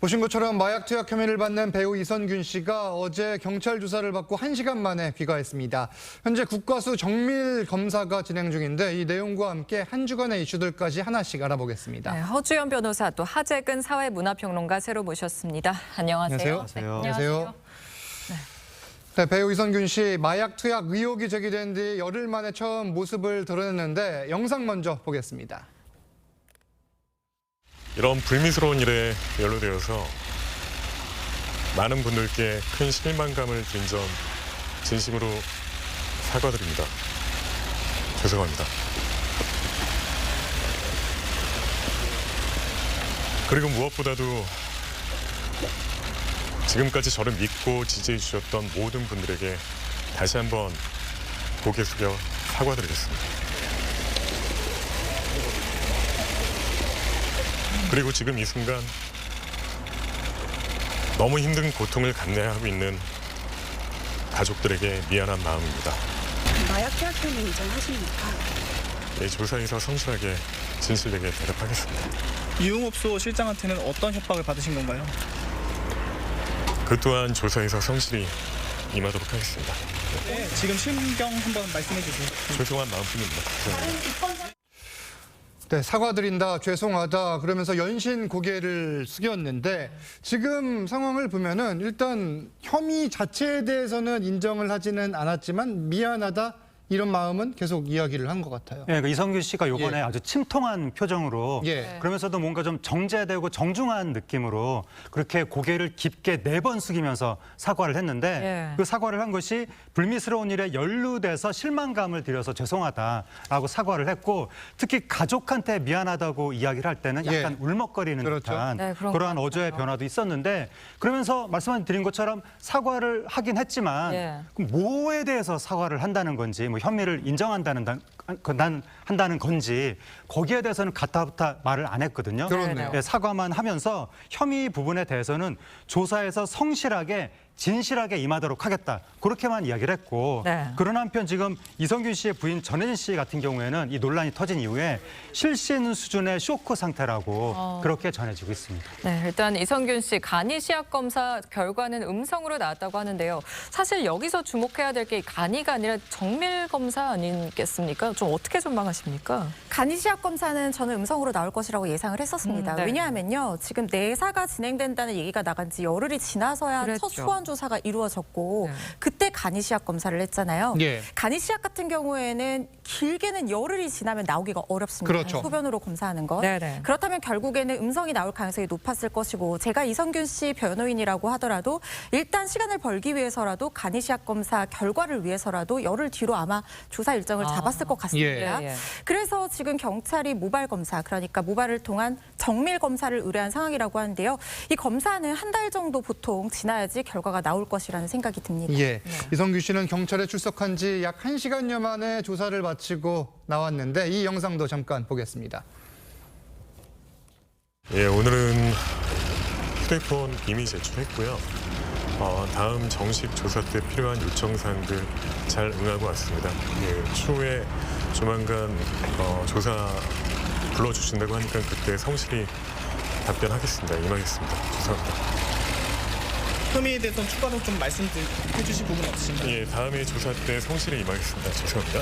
보신 것처럼 마약 투약 혐의를 받는 배우 이선균 씨가 어제 경찰 조사를 받고 1시간 만에 귀가했습니다. 현재 국과수 정밀 검사가 진행 중인데 이 내용과 함께 한 주간의 이슈들까지 하나씩 알아보겠습니다. 네, 허주연 변호사 또 하재근 사회문화평론가 새로 모셨습니다. 안녕하세요. 안녕하세요. 안녕하세요. 네, 배우 이선균 씨 마약 투약 의혹이 제기된 뒤 열흘 만에 처음 모습을 드러냈는데 영상 먼저 보겠습니다. 이런 불미스러운 일에 연루되어서 많은 분들께 큰 실망감을 준 점 진심으로 사과드립니다. 죄송합니다. 그리고 무엇보다도 지금까지 저를 믿고 지지해 주셨던 모든 분들에게 다시 한번 고개 숙여 사과드리겠습니다. 그리고 지금 이 순간 너무 힘든 고통을 감내하고 있는 가족들에게 미안한 마음입니다. 마약 투약 혐의 인정하십니까? 네, 조사에서 성실하게 진실되게 대답하겠습니다. 유흥업소 실장한테는 어떤 협박을 받으신 건가요? 그 또한 조사에서 성실히 임하도록 하겠습니다. 네, 지금 심경 한번 말씀해 주세요. 죄송한 마음뿐입니다. 죄송합니다. 네, 사과드린다, 죄송하다 그러면서 연신 고개를 숙였는데 지금 상황을 보면은 일단 혐의 자체에 대해서는 인정을 하지는 않았지만 미안하다 이런 마음은 계속 이야기를 한 것 같아요. 네, 그러니까 이선균 씨가 이번에 예. 아주 침통한 표정으로 예. 그러면서도 뭔가 좀 정제되고 정중한 느낌으로 그렇게 고개를 깊게 4번 숙이면서 사과를 했는데 예. 그 사과를 한 것이 불미스러운 일에 연루돼서 실망감을 드려서 죄송하다라고 사과를 했고 특히 가족한테 미안하다고 이야기를 할 때는 약간 예. 울먹거리는 그렇죠. 듯한 네, 그런 그러한 것 어조의 같아요. 변화도 있었는데 그러면서 말씀드린 것처럼 사과를 하긴 했지만 예. 그럼 뭐에 대해서 사과를 한다는 건지 뭐 혐의를 인정한다는 한다는 건지 거기에 대해서는 가타부타 말을 안 했거든요. 그렇네요. 네, 사과만 하면서 혐의 부분에 대해서는 조사에서 성실하게 진실하게 임하도록 하겠다. 그렇게만 이야기를 했고 네. 그런 한편 지금 이선균 씨의 부인 전혜진 씨 같은 경우에는 이 논란이 터진 이후에 실신 수준의 쇼크 상태라고 그렇게 전해지고 있습니다. 네, 일단 이선균 씨 간이 시약 검사 결과는 음성으로 나왔다고 하는데요. 사실 여기서 주목해야 될 게 간이가 아니라 정밀 검사 아니겠습니까? 좀 어떻게 전망하십니까? 간이 시약 검사는 저는 음성으로 나올 것이라고 예상을 했었습니다. 네. 왜냐하면요. 지금 내사가 진행된다는 얘기가 나간 지 열흘이 지나서야 그랬죠. 첫 소환 조사가 이루어졌고 네. 그때 간이 시약 검사를 했잖아요. 예. 간이 시약 같은 경우에는 길게는 열흘이 지나면 나오기가 어렵습니다. 그렇죠. 소변으로 검사하는 것. 네네. 그렇다면 결국에는 음성이 나올 가능성이 높았을 것이고 제가 이선균 씨 변호인이라고 하더라도 일단 시간을 벌기 위해서라도 간이 시약 검사 결과를 위해서라도 열흘 뒤로 아마 조사 일정을 잡았을 것 같습니다. 예, 예. 그래서 지금 경찰이 모발 검사, 그러니까 모발을 통한 정밀 검사를 의뢰한 상황이라고 하는데요. 이 검사는 한 달 정도 보통 지나야지 결과가 나올 것이라는 생각이 듭니다. 예. 이선균 씨는 경찰에 출석한 지 약 1시간여 만에 조사를 마치고 나왔는데 이 영상도 잠깐 보겠습니다. 예, 오늘은 휴대폰 이미 제출했고요. 다음 정식 조사 때 필요한 요청사항들 잘 응하고 왔습니다. 예, 추후에 조만간 조사 불러주신다고 하니까 그때 성실히 답변하겠습니다. 임하겠습니다. 죄송합니다. 혐의에 대해서는 추가로 좀 말씀해 주실 부분 없으신가요? 예, 다음에 조사 때 성실히 임하겠습니다. 죄송합니다.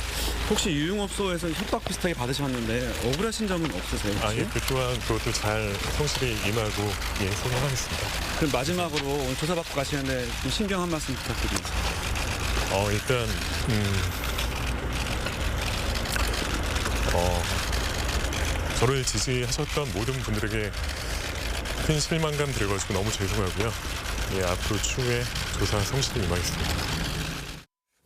혹시 유흥업소에서 협박 비슷하게 받으셨는데 억울하신 점은 없으세요? 혹시? 예, 그 또한 그것도 잘 성실히 임하고 예, 소명하겠습니다. 그럼 마지막으로 오늘 조사받고 가시는데 좀 신경 한 말씀 부탁드립니다. 일단 저를 지지하셨던 모든 분들에게 큰 실망감 드려가지고 너무 죄송하고요. 예, 앞으로 추후에 조사 성실히 임하겠습니다.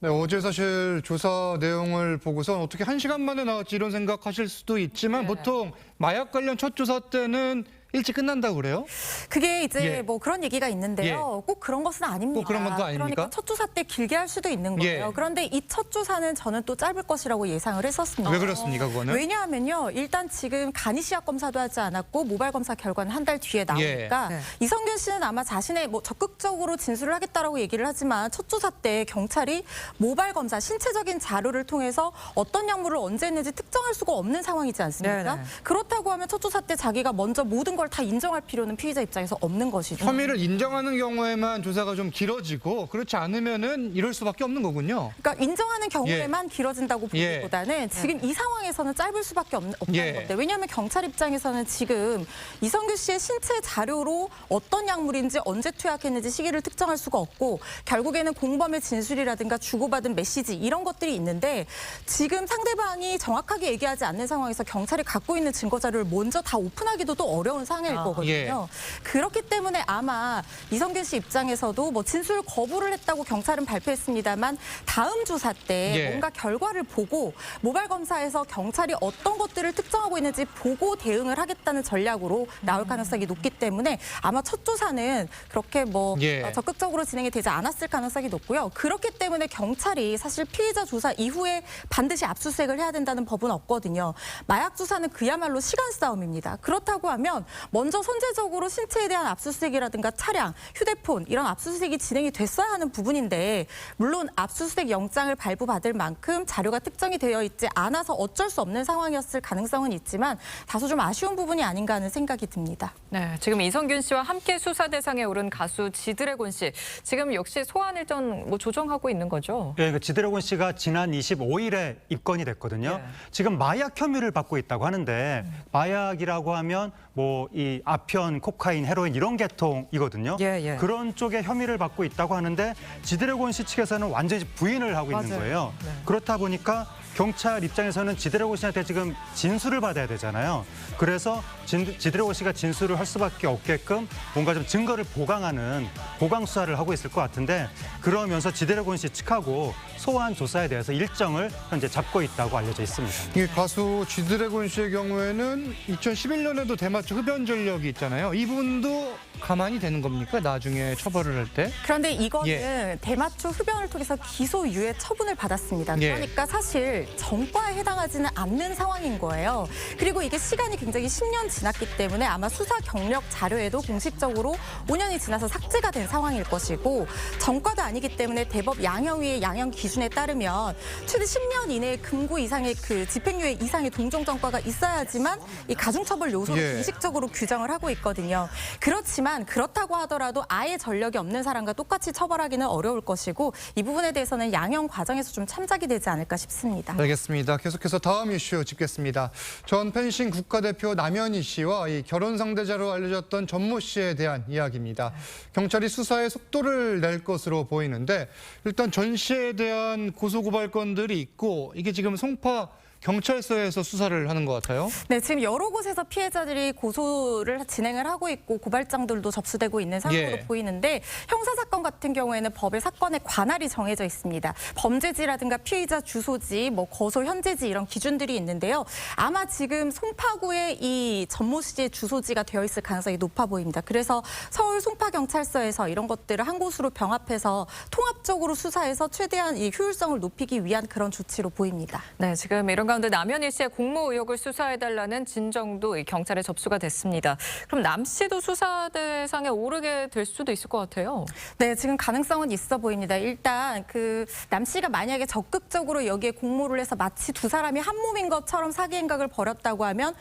네, 어제 사실 조사 내용을 보고서 어떻게 1시간 만에 나왔지 이런 생각하실 수도 있지만 네. 보통 마약 관련 첫 조사 때는 일찍 끝난다고 그래요? 그게 이제 예. 뭐 그런 얘기가 있는데요. 꼭 그런 것은 아닙니다. 꼭 그런 것도 아닙니까? 그러니까 첫 조사 때 길게 할 수도 있는 거예요. 예. 그런데 이 첫 조사는 저는 또 짧을 것이라고 예상을 했었습니다. 왜 그렇습니까, 그거는? 왜냐하면요. 일단 지금 간이 시약 검사도 하지 않았고 모발 검사 결과는 한 달 뒤에 나오니까 네. 이선균 씨는 아마 자신의 뭐 적극적으로 진술을 하겠다라고 얘기를 하지만 첫 조사 때 경찰이 모발 검사 신체적인 자료를 통해서 어떤 약물을 언제 했는지 특정할 수가 없는 상황이지 않습니까? 네네. 그렇다고 하면 첫 조사 때 자기가 먼저 모든 걸 걸 다 인정할 필요는 피의자 입장에서 없는 것이죠. 혐의를 인정하는 경우에만 조사가 좀 길어지고 그렇지 않으면은 이럴 수밖에 없는 거군요. 그러니까 인정하는 경우에만 길어진다고 보기보다는 지금 이 상황에서 는 짧을 수밖에 없는 건데, 왜냐하면 경찰 입장에서는 지금 이성균 씨의 신체 자료로 어떤 약물인지 언제 투약했는지 시기를 특정할 수가 없고, 결국에는 공범의 진술이라든가 주고받은 메시지 이런 것들이 있는데, 지금 상대방이 정확하게 얘기하지 않는 상황에서 경찰이 갖고 있는 증거 자료를 먼저 다 오픈하기도 또 어려운 상황일 거거든요. 그렇기 때문에 아마 이성균 씨 입장에서도 뭐 진술 거부를 했다고 경찰은 발표했습니다만, 다음 조사 때 뭔가 결과를 보고 모발 검사에서 경찰이 어떤 것들을 특정하고 있는지 보고 대응을 하겠다는 전략으로 나올 가능성이 높기 때문에 아마 첫 조사는 그렇게 뭐 적극적으로 진행이 되지 않았을 가능성이 높고요. 그렇기 때문에 경찰이 사실 피의자 조사 이후에 반드시 압수수색을 해야 된다는 법은 없거든요. 마약 조사는 그야말로 시간 싸움입니다. 그렇다고 하면 먼저 선제적으로 신체에 대한 압수수색이라든가 차량, 휴대폰 이런 압수수색이 진행이 됐어야 하는 부분인데, 물론 압수수색 영장을 발부받을 만큼 자료가 특정이 되어 있지 않아서 어쩔 수 없는 상황이었을 가능성은 있지만 다소 좀 아쉬운 부분이 아닌가 하는 생각이 듭니다. 네, 지금 이성균 씨와 함께 수사 대상에 오른 가수 지드래곤 씨, 지금 역시 소환 일정 뭐 조정하고 있는 거죠? 예, 그 지드래곤 씨가 지난 25일에 입건이 됐거든요. 지금 마약 혐의를 받고 있다고 하는데, 마약이라고 하면 뭐 이 아편, 코카인, 헤로인 이런 계통이거든요. 그런 쪽에 혐의를 받고 있다고 하는데, 지드래곤 씨 측에서는 완전히 부인을 하고 있는 거예요. 그렇다 보니까 경찰 입장에서는 지드래곤 씨한테 지금 진술을 받아야 되잖아요. 그래서 지드래곤 씨가 진술을 할 수밖에 없게끔 뭔가 좀 증거를 보강하는 보강 수사를 하고 있을 것 같은데, 그러면서 지드래곤 씨 측하고 소환 조사에 대해서 일정을 현재 잡고 있다고 알려져 있습니다. 이 가수 지드래곤 씨의 경우에는 2011년에도 대마초 흡연 전력이 있잖아요. 이분도 가만히 되는 겁니까? 나중에 처벌을 할 때? 그런데 이거는 대마초 흡연을 통해서 기소유예 처분을 받았습니다. 그러니까 사실 전과에 해당하지는 않는 상황인 거예요. 그리고 이게 시간이 굉장히 10년 지났기 때문에 아마 수사 경력 자료에도 공식적으로 5년이 지나서 삭제가 된 상황일 것이고, 전과도 아니기 때문에 대법 양형위의 양형 기준에 따르면 최대 10년 이내에 금고 이상의 그 집행유예 이상의 동종 전과가 있어야지만 이 가중처벌 요소를 공식적으로 규정을 하고 있거든요. 그렇지만 그렇다고 하더라도 아예 전력이 없는 사람과 똑같이 처벌하기는 어려울 것이고, 이 부분에 대해서는 양형 과정에서 좀 참작이 되지 않을까 싶습니다. 알겠습니다. 계속해서 다음 이슈 짚겠습니다. 전 펜싱 국가대표 남현희 씨와 이 결혼 상대자로 알려졌던 전모 씨에 대한 이야기입니다. 경찰이 수사에 속도를 낼 것으로 보이는데, 일단 전 씨에 대한 고소고발 건들이 있고, 이게 지금 송파 경찰서에서 수사를 하는 것 같아요. 네, 지금 여러 곳에서 피해자들이 고소를 진행을 하고 있고 고발장들도 접수되고 있는 상황으로 보이는데, 형사사건 같은 경우에는 법의 사건의 관할이 정해져 있습니다. 범죄지라든가 피의자 주소지, 뭐 거소 현재지 이런 기준들이 있는데요. 아마 지금 송파구에 이 전모 씨의 주소지가 되어 있을 가능성이 높아 보입니다. 그래서 서울 송파경찰서에서 이런 것들을 한 곳으로 병합해서 통합적으로 수사해서 최대한 이 효율성을 높이기 위한 그런 조치로 보입니다. 네, 지금 이런 가운데 남현희 씨의 공모 의혹을 수사해달라는 진정도 경찰에 접수가 됐습니다. 그럼 남 씨도 수사 대상에 오르게 될 수도 있을 것 같아요. 네, 지금 가능성은 있어 보입니다. 일단 그 남 씨가 만약에 적극적으로 여기에 공모를 해서 마치 두 사람이 한 몸인 것처럼 사기 행각을 벌였다고 하면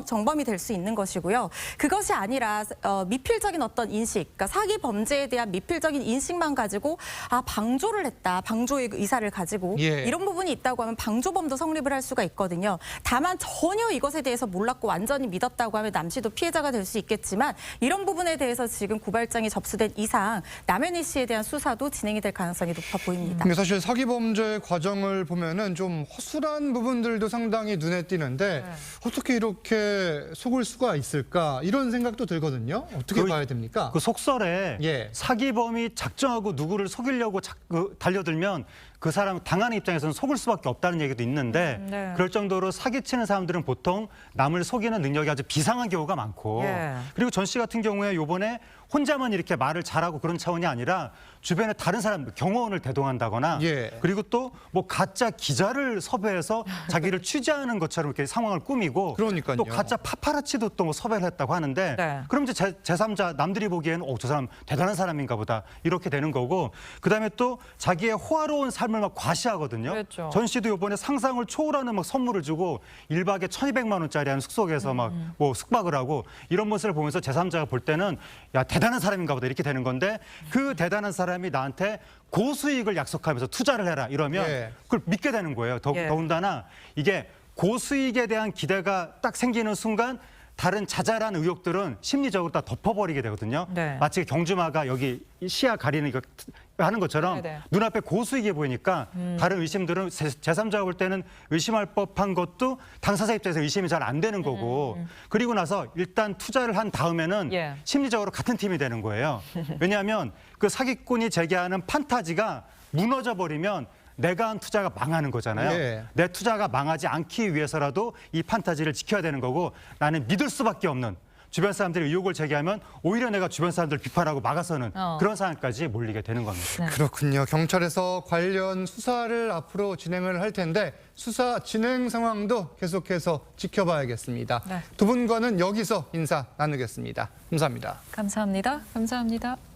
정범이 될 수 있는 것이고요. 그것이 아니라 미필적인 어떤 인식, 그러니까 사기 범죄에 대한 미필적인 인식만 가지고 방조를 했다, 방조의 의사를 가지고 이런 부분이 있다고 하면 방조범도 성립을 할 수가 있거든요. 다만 전혀 이것에 대해서 몰랐고 완전히 믿었다고 하면 남 씨도 피해자가 될 수 있겠지만, 이런 부분에 대해서 지금 고발장이 접수된 이상 남현희 씨에 대한 수사도 진행이 될 가능성이 높아 보입니다. 근데 사실 사기 범죄의 과정을 보면은 좀 허술한 부분들도 상당히 눈에 띄는데, 어떻게 이렇게 속을 수가 있을까, 이런 생각도 들거든요. 어떻게 봐야 됩니까? 그 속설에 사기범이 작정하고 누구를 속이려고 달려들면 그 사람 당하는 입장에서는 속을 수밖에 없다는 얘기도 있는데, 그럴 정도로 사기치는 사람들은 보통 남을 속이는 능력이 아주 비상한 경우가 많고, 그리고 전 씨 같은 경우에 요번에 혼자만 이렇게 말을 잘하고 그런 차원이 아니라 주변에 다른 사람들, 경호원을 대동한다거나 그리고 또 뭐 가짜 기자를 섭외해서 자기를 취재하는 것처럼 이렇게 상황을 꾸미고, 그러니까요. 또 가짜 파파라치도 또 뭐 섭외를 했다고 하는데, 그럼 이제 제3자 남들이 보기에는 저 사람 대단한 사람인가 보다 이렇게 되는 거고, 그다음에 또 자기의 호화로운 삶을 삶을 막 과시하거든요. 그렇죠. 전 씨도 이번에 상상을 초월하는 막 선물을 주고 1박에 1,200만 원짜리 하는 숙소에서 막 뭐 숙박을 하고 이런 모습을 보면서 제3자가 볼 때는 야 대단한 사람인가 보다 이렇게 되는 건데 그 대단한 사람이 나한테 고수익을 약속하면서 투자를 해라 이러면 예. 그걸 믿게 되는 거예요. 예. 더군다나 이게 고수익에 대한 기대가 딱 생기는 순간 다른 자잘한 의욕들은 심리적으로 다 덮어버리게 되거든요. 네. 마치 경주마가 여기 시야 가리는 이거 하는 것처럼 네네. 눈앞에 고수익이 보이니까 다른 의심들은 제3자가 볼 때는 의심할 법한 것도 당사자 입장에서 의심이 잘 안 되는 거고 그리고 나서 일단 투자를 한 다음에는 예. 심리적으로 같은 팀이 되는 거예요. 왜냐하면 그 사기꾼이 제기하는 판타지가 무너져 버리면 내가 한 투자가 망하는 거잖아요. 예. 내 투자가 망하지 않기 위해서라도 이 판타지를 지켜야 되는 거고 나는 믿을 수밖에 없는 주변 사람들이 의혹을 제기하면 오히려 내가 주변 사람들 비판하고 막아서는 그런 상황까지 몰리게 되는 겁니다. 그렇군요. 경찰에서 관련 수사를 앞으로 진행을 할 텐데 수사 진행 상황도 계속해서 지켜봐야겠습니다. 네. 두 분과는 여기서 인사 나누겠습니다. 감사합니다. 감사합니다. 감사합니다.